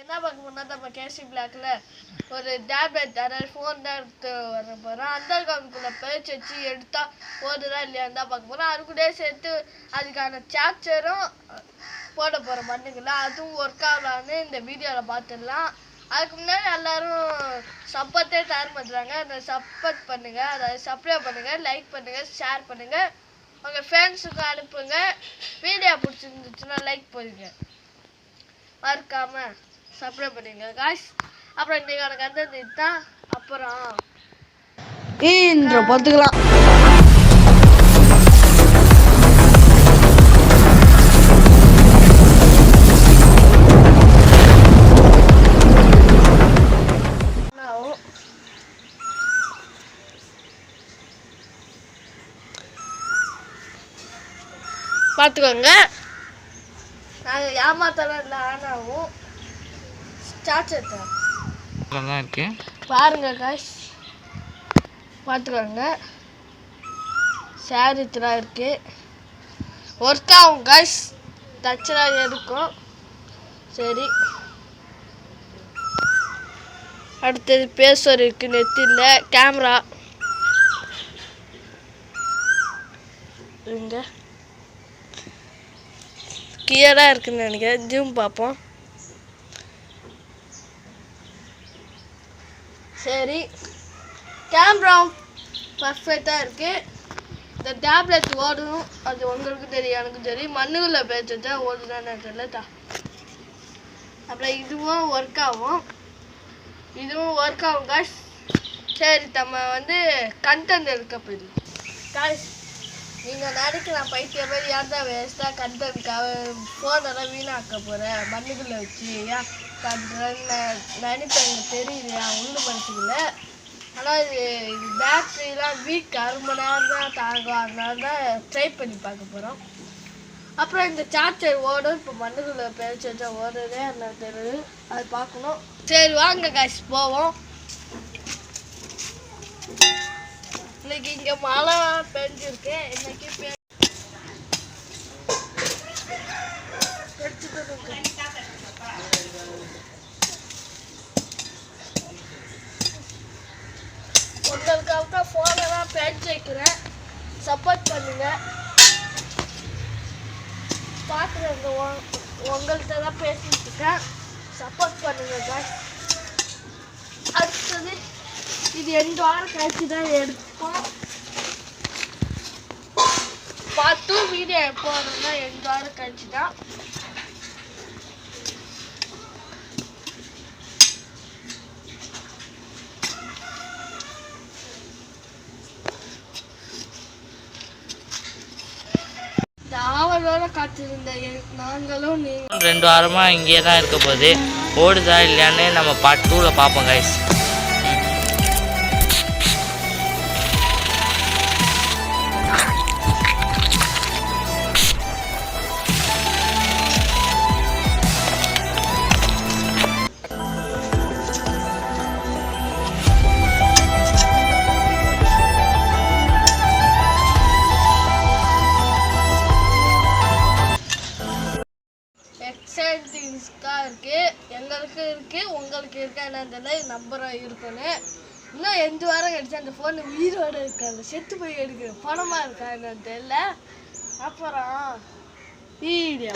என்ன பார்க்க போனா நம்ம கேசி பிளாக்ல ஒரு டேப்லெட் அதாவது ஃபோன் தான் எடுத்து வர போகிறோம். அண்டர் கிரவுண்டுக்குள்ளே பேச்சு வச்சு எடுத்தா போடுதா இல்லையான்னு தான் பார்க்க போகிறோம். அது கூட சேர்த்து அதுக்கான சார்ஜரும் போட போகிற மண்ணுக்குள்ள அதுவும் ஒர்க் ஆகலான்னு இந்த வீடியோவில் பார்த்துடலாம். அதுக்கு முன்னாடி எல்லாரும் சப்போர்ட்டே தயார் பண்ணுறாங்க. அதை சப்போர்ட் பண்ணுங்கள், அதாவது சப்ஸ்கிரைப் பண்ணுங்கள், லைக் பண்ணுங்கள், ஷேர் பண்ணுங்கள், உங்கள் ஃப்ரெண்ட்ஸுக்கும் அனுப்புங்க. வீடியோ பிடிச்சிருந்துச்சுன்னா லைக் பண்ணுங்க, மறக்காமல் சப்ஸ்கிரைப் பண்ணுங்க காய்ஸ். அப்புறம் இன்றைக்கி எனக்கு அந்த இதுதான். அப்புறம் பார்த்துக்கலாம். பார்த்துக்கோங்க, நாங்கள் ஏமாத்தலாம் இல்லை, ஆனாவும் சார்ஜர் தான் இருக்கு பாருங்க காய்ஸ். பார்த்துக்கோங்க, சார்ஜராக இருக்கு, ஒர்க் ஆகும் காய்ஸ், டச்சராக இருக்கும். சரி, அடுத்தது பேசுவர் இருக்கு, நெட் இல்லை, கேமரா இங்க கிளியராக இருக்குன்னு நினைக்கிறேன். ஜூம் பார்ப்போம். சரி, கேமரா பர்ஃபெக்டாக இருக்குது. இந்த டேப்லெட் ஓடணும், அது உங்களுக்கு தெரியும், எனக்கு தெரியும். மண்ணுக்குள்ளே பேச்சுட்டா ஓடுதான்னு தெரியல. அப்புறம் இதுவும் ஒர்க் ஆகும், இதுவும் ஒர்க் ஆகும் காய்ஸ். சரி, நம்ம கண்டென்ட் எடுக்க போயிடலாம் காய்ஸ். நீங்கள் நினைக்கலாம் பைத்தியம் மாதிரி ஏன் தான் வேஸ்ட்டாக கண்டென்ட்காக ஃபோனெல்லாம் வீணாக்க போகிறேன் மண்ணுக்குள்ளே வச்சு ஏன் பண்ணுறேன்னு நினைப்பேன். தெரியலையா ஒன்று மனசுக்குள்ள. ஆனால் இது பேட்ரிலாம் வீக் 1/2 மணி நேரம் தான் தாங்கும், அதனால தான் ட்ரை பண்ணி பார்க்க போகிறோம். அப்புறம் இந்த சார்ஜர் ஓடும். இப்போ மண்ணுக்குள்ளே பேச்சு வச்சா ஓடுறதே என்ன தெரியுது, அது பார்க்கணும். சரி வாங்க காய்ஸ் போவோம். இன்னைக்கு இங்கே மழை பெஞ்சிருக்கு. இன்னைக்கு உங்களுக்காக ஃபோனெல்லாம் பேச்சு வைக்கிறேன், சப்போர்ட் பண்ணுங்க. பார்க்குறவங்க உங்கள்கிட்ட தான் பேசிட்டு இருக்கேன், சப்போர்ட் பண்ணுங்க காய்ஸ். அடுத்தது இது 2 வாரம் கழிச்சு தான் எடுப்போம். பார்த்து வீடியோ எப்போ வரணும்னா 2 வாரம் கழிச்சு தான். இந்த ஆவலோட காத்திருந்த நாங்களும் 2 வாரமா இங்கே தான் இருக்க போகுது. ஓடுதா இல்லையான்னு நம்ம பார்ட் 2ல பார்ப்போம் கைஸ். இருக்கு, எங்களுக்கு இருக்கு, உங்களுக்கு இருக்கா என்னன்னு தெரியல. நம்பரும் இருக்குன்னு இன்னும் 2 வாரம் கழிச்சு அந்த ஃபோன் உயிரோடு இருக்காது, செத்து போய் எடுக்கிற பணமாக இருக்கா என்னன்னு தெரியல. அப்புறம் வீடியோ